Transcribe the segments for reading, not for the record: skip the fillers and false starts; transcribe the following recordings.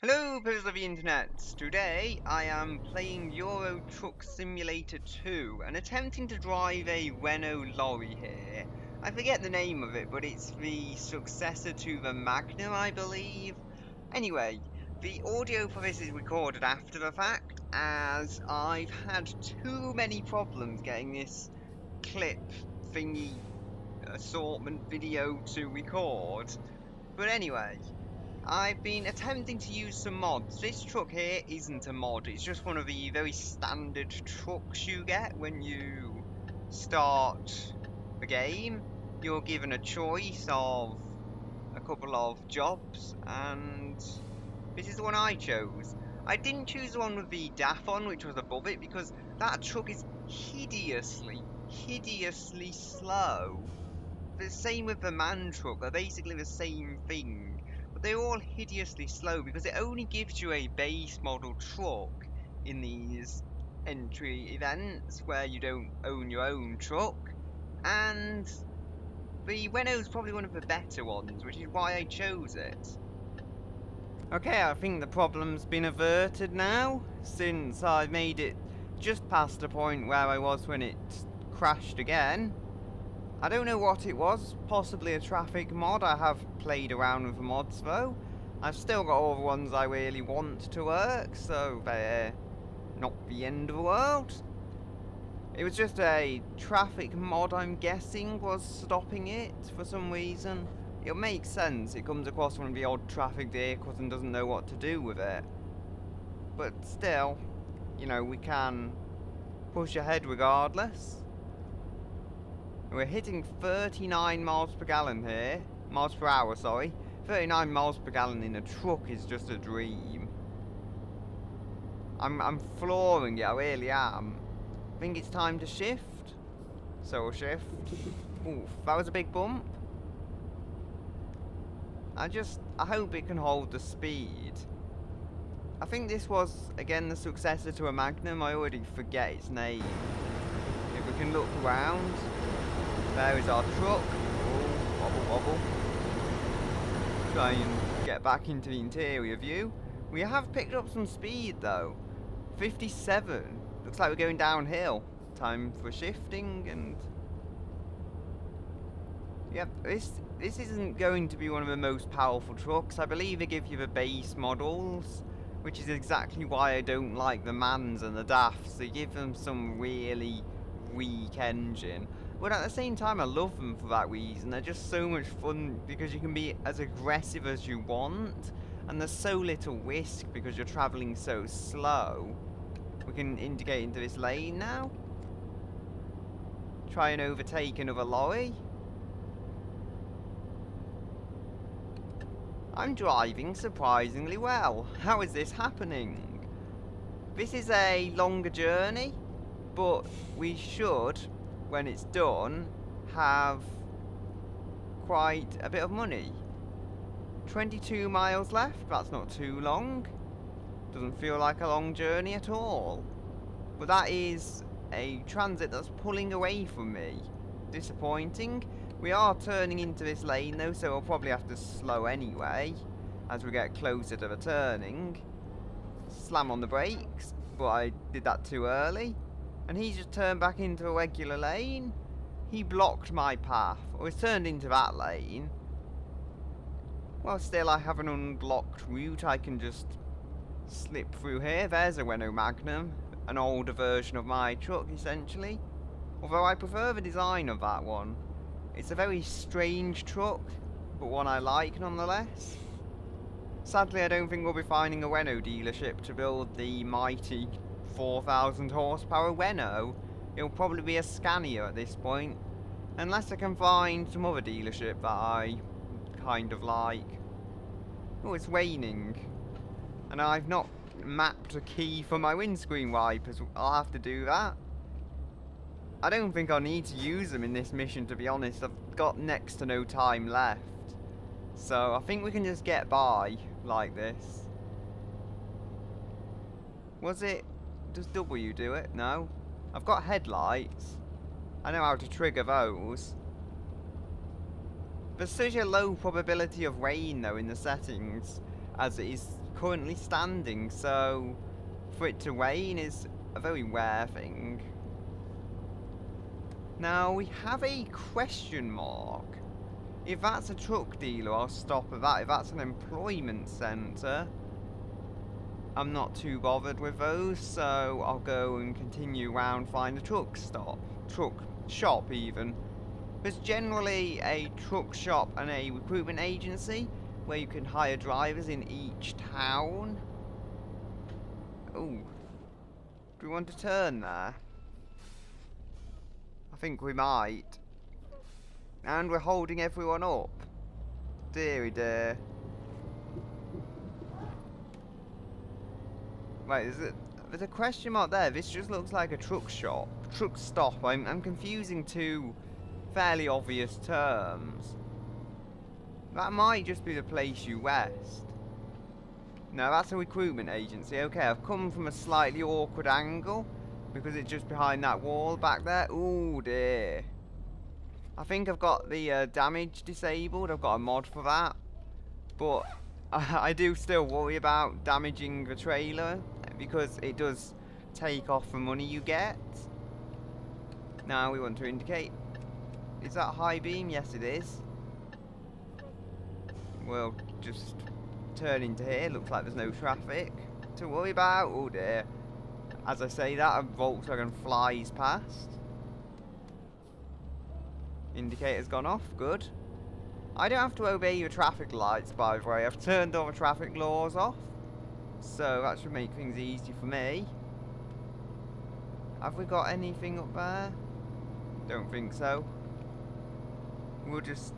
Hello, people of the internet! Today I am playing Euro Truck Simulator 2 and attempting to drive a Renault lorry here. I forget the name of it, but it's the successor to the Magnum, I believe. Anyway, the audio for this is recorded after the fact, as I've had too many problems getting this clip thingy assortment video to record. But anyway, I've been attempting to use some mods. This truck here isn't a mod, it's just one of the very standard trucks you get when you start the game. You're given a choice of a couple of jobs, and this is the one I chose. I didn't choose the one with the DAF on, which was above it, because that truck is hideously slow. The same with the man truck, they're basically the same thing. But they're all hideously slow because it only gives you a base model truck in these entry events where you don't own your own truck. And the Renault's probably one of the better ones, which is why I chose it. Okay, I think the problem's been averted now, since I made it just past the point where I was when it crashed again. I don't know what it was, possibly a traffic mod. I have played around with the mods though. I've still got all the ones I really want to work, so they're not the end of the world. It was just a traffic mod, I'm guessing, was stopping it for some reason. It makes sense, it comes across one of the odd traffic vehicles and doesn't know what to do with it. But still, you know, we can push ahead regardless. We're hitting 39 miles per gallon here. Miles per hour, sorry. 39 miles per gallon in a truck is just a dream. I'm flooring it, I really am. I think it's time to shift. So we'll shift. Oof, that was a big bump. I hope it can hold the speed. I think this was, again, the successor to a Magnum. I already forget its name. If we can look around. There is our truck. Oh, wobble wobble. Try and get back into the interior view. We have picked up some speed though. 57. Looks like we're going downhill. Time for shifting and... Yep, this isn't going to be one of the most powerful trucks. I believe they give you the base models, which is exactly why I don't like the Mans and the DAFs. They give them some really weak engine. But at the same time, I love them for that reason. They're just so much fun because you can be as aggressive as you want, and there's so little risk because you're travelling so slow. We can indicate into this lane now. Try and overtake another lorry. I'm driving surprisingly well. How is this happening? This is a longer journey, but we should, when it's done, have quite a bit of money. 22 miles left, that's not too long. Doesn't feel like a long journey at all. But that is a transit that's pulling away from me. Disappointing. We are turning into this lane though, so we'll probably have to slow anyway as we get closer to the turning. Slam on the brakes, but I did that too early. And he just turned back into a regular lane. He blocked my path, or he's turned into that lane. Well, still I have an unblocked route. I can just slip through here. There's a Renault Magnum, an older version of my truck essentially. Although I prefer the design of that one. It's a very strange truck, but one I like nonetheless. Sadly, I don't think we'll be finding a Renault dealership to build the mighty 4,000 horsepower Renault. It'll probably be a Scania at this point, unless I can find some other dealership that I kind of like. Oh, it's raining, and I've not mapped a key for my windscreen wipers. I'll have to do that. I don't think I'll need to use them in this mission, to be honest. I've got next to no time left, so I think we can just get by like this. Was it... Does W do it? No. I've got headlights. I know how to trigger those. There's such a low probability of rain though in the settings, as it is currently standing, so for it to rain is a very rare thing. Now we have a question mark. If that's a truck dealer, I'll stop at that. If that's an employment centre, I'm not too bothered with those, so I'll go and continue around, find a truck shop even. There's generally a truck shop and a recruitment agency where you can hire drivers in each town. Oh, do we want to turn there? I think we might. And we're holding everyone up. Deary dear. Right, there's a question mark there. This just looks like a truck stop. I'm confusing two fairly obvious terms. That might just be the place you rest. No, that's a recruitment agency. Okay, I've come from a slightly awkward angle because it's just behind that wall back there. Ooh dear. I think I've got the damage disabled. I've got a mod for that. But I do still worry about damaging the trailer because it does take off the money you get. Now we want to indicate. Is that high beam? Yes, it is. We'll just turn into here. Looks like there's no traffic to worry about. Oh dear. As I say that, a Volkswagen flies past. Indicator's gone off. Good. I don't have to obey your traffic lights, by the way. I've turned all the traffic laws off. So that should make things easy for me. Have we got anything up there? Don't think so. We'll just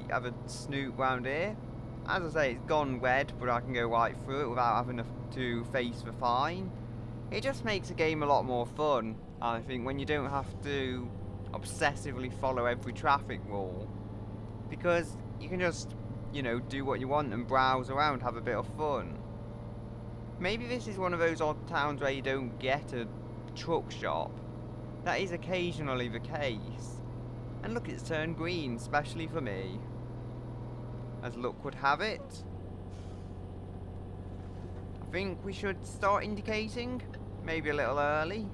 have a snoop round here. As I say, it's gone red, but I can go right through it without having to face the fine. It just makes the game a lot more fun, I think, when you don't have to obsessively follow every traffic rule. Because you can just, you know, do what you want and browse around, have a bit of fun. Maybe this is one of those odd towns where you don't get a truck shop. That is occasionally the case. And look, it's turned green, especially for me. As luck would have it. I think we should start indicating. Maybe a little early.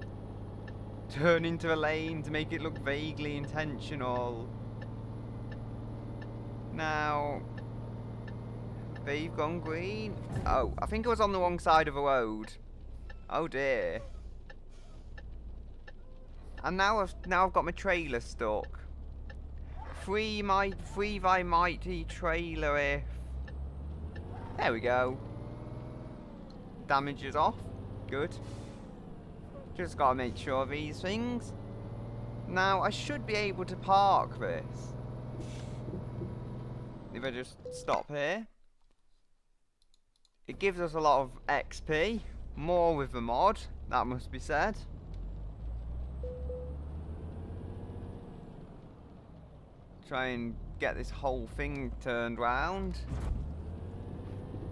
Turn into a lane to make it look vaguely intentional. Now, they've gone green. Oh, I think I was on the wrong side of the road. Oh dear. And now I've got my trailer stuck. Free thy mighty trailer if... There we go. Damage is off. Good. Just gotta make sure of these things. Now, I should be able to park this. If I just stop here. It gives us a lot of XP. More with the mod, that must be said. Try and get this whole thing turned round.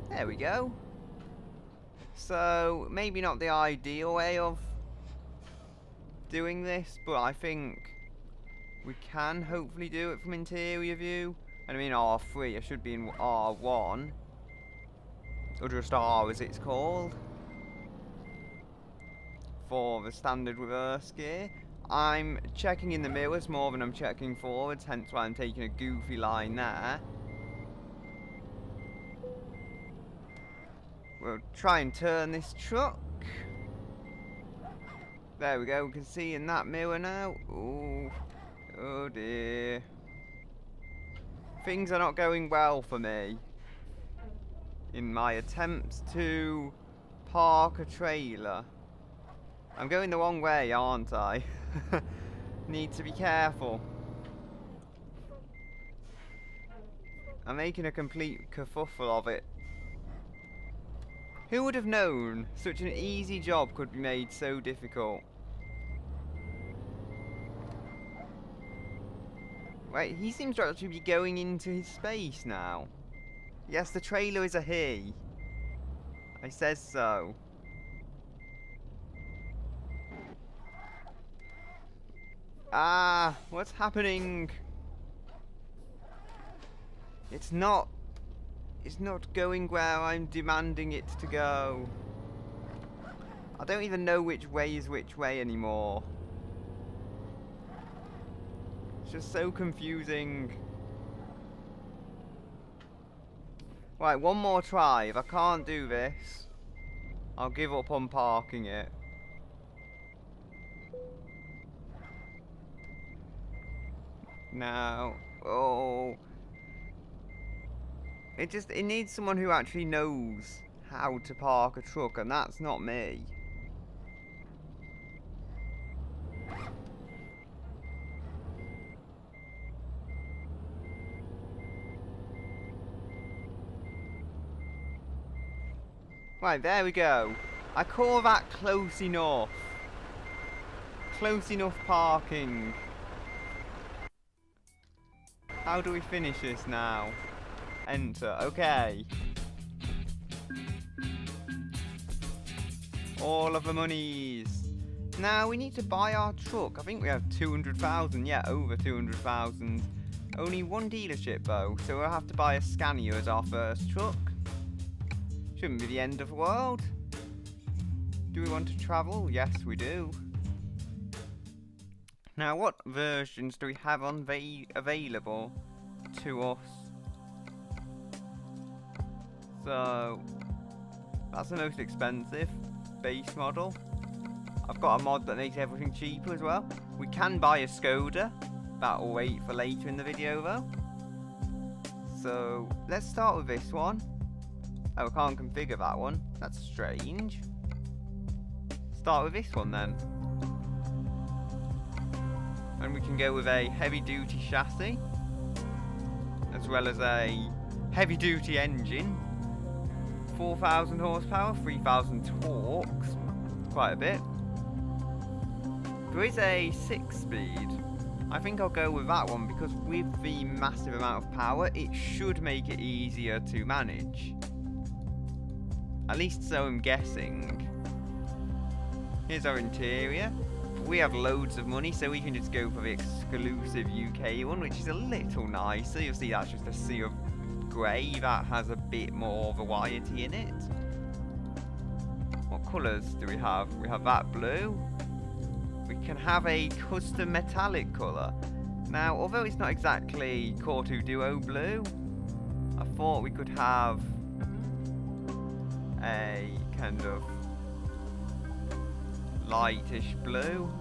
There we go. So, maybe not the ideal way of doing this, but I think we can hopefully do it from interior view. And I mean R3, I should be in R1. Or just R as it's called. For the standard reverse gear. I'm checking in the mirrors more than I'm checking forwards, hence why I'm taking a goofy line there. We'll try and turn this truck. There we go, we can see in that mirror now. Ooh. Oh dear. Things are not going well for me. In my attempts to park a trailer. I'm going the wrong way, aren't I? Need to be careful. I'm making a complete kerfuffle of it. Who would have known such an easy job could be made so difficult? Right, he seems to actually be going into his space now. Yes, the trailer is a he. I says so. Ah, what's happening? It's not It's not going where I'm demanding it to go. I don't even know which way is which way anymore. It's just so confusing. Right, one more try. If I can't do this, I'll give up on parking it. Now, oh. It needs someone who actually knows how to park a truck, and that's not me. Right, there we go. I call that close enough. Close enough parking. How do we finish this now? Enter. Okay. All of the monies. Now we need to buy our truck. I think we have 200,000. Yeah, over 200,000. Only one dealership though, so we'll have to buy a Scania as our first truck. Shouldn't be the end of the world. Do we want to travel? Yes, we do. Now, what versions do we have available to us? So, that's the most expensive base model. I've got a mod that makes everything cheaper as well. We can buy a Skoda. That'll wait for later in the video though. So, let's start with this one. Oh, I can't configure that one. That's strange. Start with this one then. And we can go with a heavy duty chassis, as well as a heavy duty engine. 4,000 horsepower, 3,000 torques, quite a bit. There is a 6-speed. I think I'll go with that one because with the massive amount of power, it should make it easier to manage. At least so I'm guessing. Here's our interior. We have loads of money, so we can just go for the exclusive UK one, which is a little nicer. You'll see that's just a sea of grey that has a bit more variety in it. What colours do we have? We have that blue. We can have a custom metallic colour. Now, although it's not exactly Core 2 Duo blue, I thought we could have a kind of lightish blue.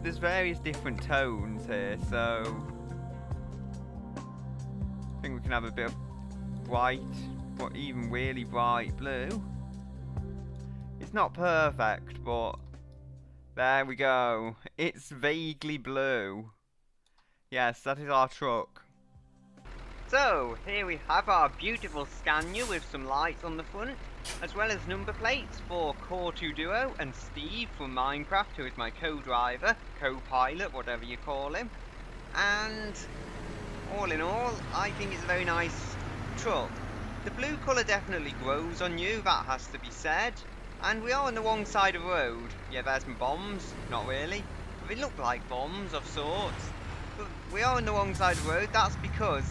There's various different tones here, so I think we can have a bit of bright, or even really bright blue. It's not perfect, but there we go. It's vaguely blue. Yes, that is our truck. So, here we have our beautiful Scania with some lights on the front, as well as number plates for Core 2 Duo and Steve from Minecraft, who is my co-driver, co-pilot, whatever you call him. And all in all, I think it's a very nice truck. The blue colour definitely grows on you, that has to be said. And we are on the wrong side of the road. Yeah, there's some bombs. Not really. But they look like bombs of sorts. But we are on the wrong side of the road. That's because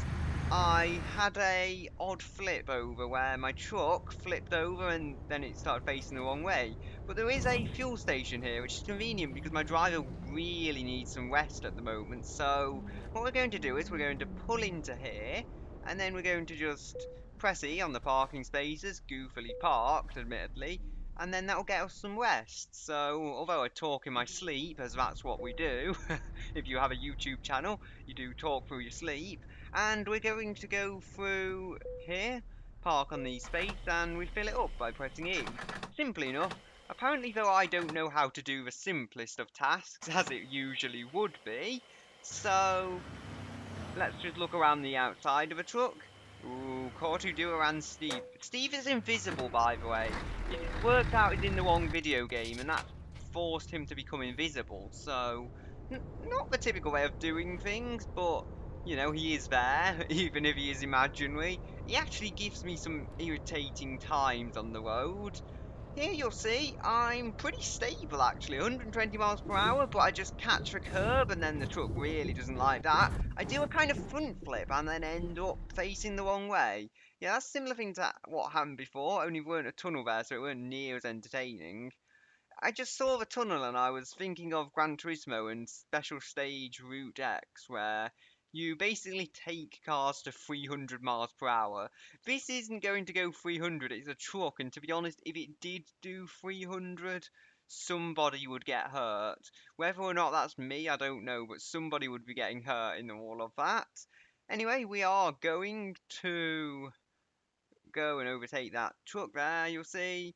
I had a odd flip over where my truck flipped over and then it started facing the wrong way. But there is a fuel station here, which is convenient because my driver really needs some rest at the moment. So what we're going to do is we're going to pull into here, and then we're going to just press E on the parking spaces, goofily parked admittedly, and then that'll get us some rest. So although I talk in my sleep, as that's what we do, if you have a YouTube channel, you do talk through your sleep. And we're going to go through here, park on the space, and we fill it up by pressing E. Simply enough. Apparently though I don't know how to do the simplest of tasks, as it usually would be. So let's just look around the outside of a truck. Ooh, Core 2 Duo and Steve. Steve is invisible, by the way. It worked out he's in the wrong video game, and that forced him to become invisible. So, not the typical way of doing things, but you know, he is there, even if he is imaginary. He actually gives me some irritating times on the road. Here you'll see I'm pretty stable actually, 120 miles per hour, but I just catch a curb and then the truck really doesn't like that. I do a kind of front flip and then end up facing the wrong way. Yeah, that's a similar thing to what happened before, only we weren't a tunnel there, so it weren't near as entertaining. I just saw the tunnel and I was thinking of Gran Turismo and Special Stage Route X, where you basically take cars to 300 miles per hour. This isn't going to go 300, it's a truck, and to be honest, if it did do 300, somebody would get hurt. Whether or not that's me, I don't know, but somebody would be getting hurt in all of that. Anyway, we are going to go and overtake that truck there, you'll see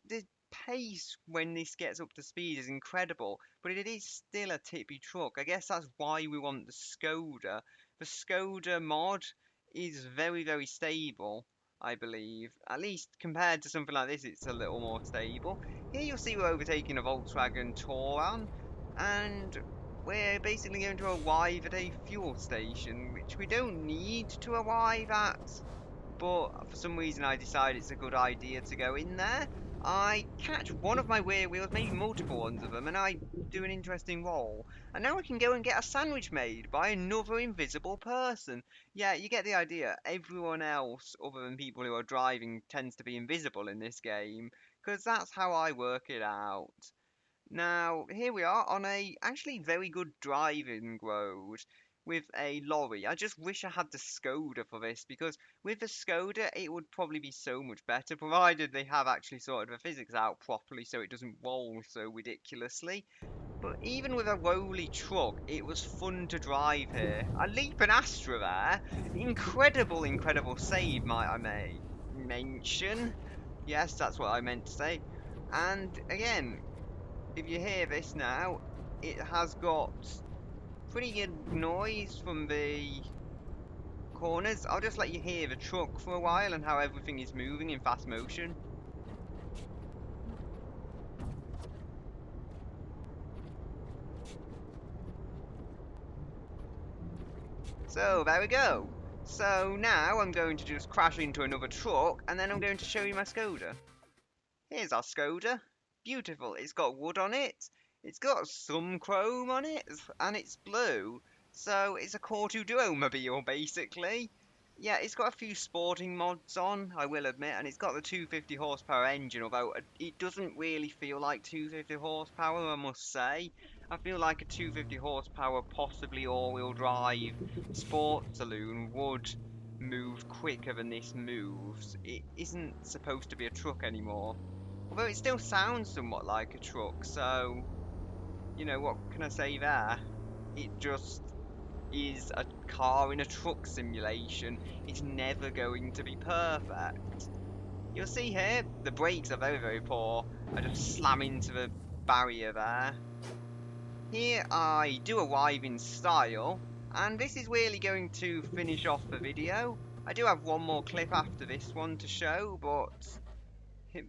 the pace when this gets up to speed is incredible, but it is still a tippy truck. I guess that's why we want the Skoda. The Skoda mod is very, very stable, I believe. At least compared to something like this, it's a little more stable. Here you'll see we're overtaking a Volkswagen Touran, and we're basically going to arrive at a fuel station, which we don't need to arrive at, but for some reason I decide it's a good idea to go in there. I catch one of my rear wheels, maybe multiple ones of them, and I do an interesting roll. And now I can go and get a sandwich made by another invisible person. Yeah, you get the idea. Everyone else, other than people who are driving, tends to be invisible in this game, because that's how I work it out. Now, here we are on a actually very good driving road with a lorry. I just wish I had the Skoda for this, because with the Skoda it would probably be so much better, provided they have actually sorted the physics out properly so it doesn't roll so ridiculously. But even with a lowly truck, it was fun to drive here. I leap an Astra there. Incredible, incredible save, might I mention. Yes, that's what I meant to say. And again, if you hear this now, it has got pretty good noise from the corners. I'll just let you hear the truck for a while and how everything is moving in fast motion. So there we go. So now I'm going to just crash into another truck and then I'm going to show you my Skoda. Here's our Skoda. Beautiful. It's got wood on it. It's got some chrome on it, and it's blue. So it's a Core 2 Duo-mobile, basically. Yeah, it's got a few sporting mods on, I will admit, and it's got the 250 horsepower engine, although it doesn't really feel like 250 horsepower, I must say. I feel like a 250 horsepower, possibly all-wheel drive sport saloon would move quicker than this moves. It isn't supposed to be a truck anymore. Although it still sounds somewhat like a truck, so, you know, what can I say there? It just is a car in a truck simulation. It's never going to be perfect. You'll see here, the brakes are very, very poor. I just slam into the barrier there. Here I do arrive in style, and this is really going to finish off the video. I do have one more clip after this one to show, but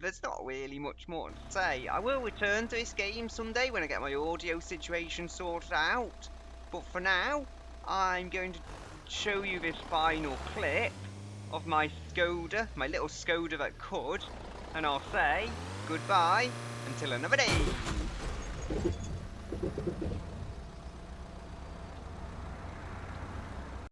there's not really much more to say. I will return to this game someday when I get my audio situation sorted out. But for now, I'm going to show you this final clip of my Skoda, my little Skoda that could. And I'll say goodbye until another day.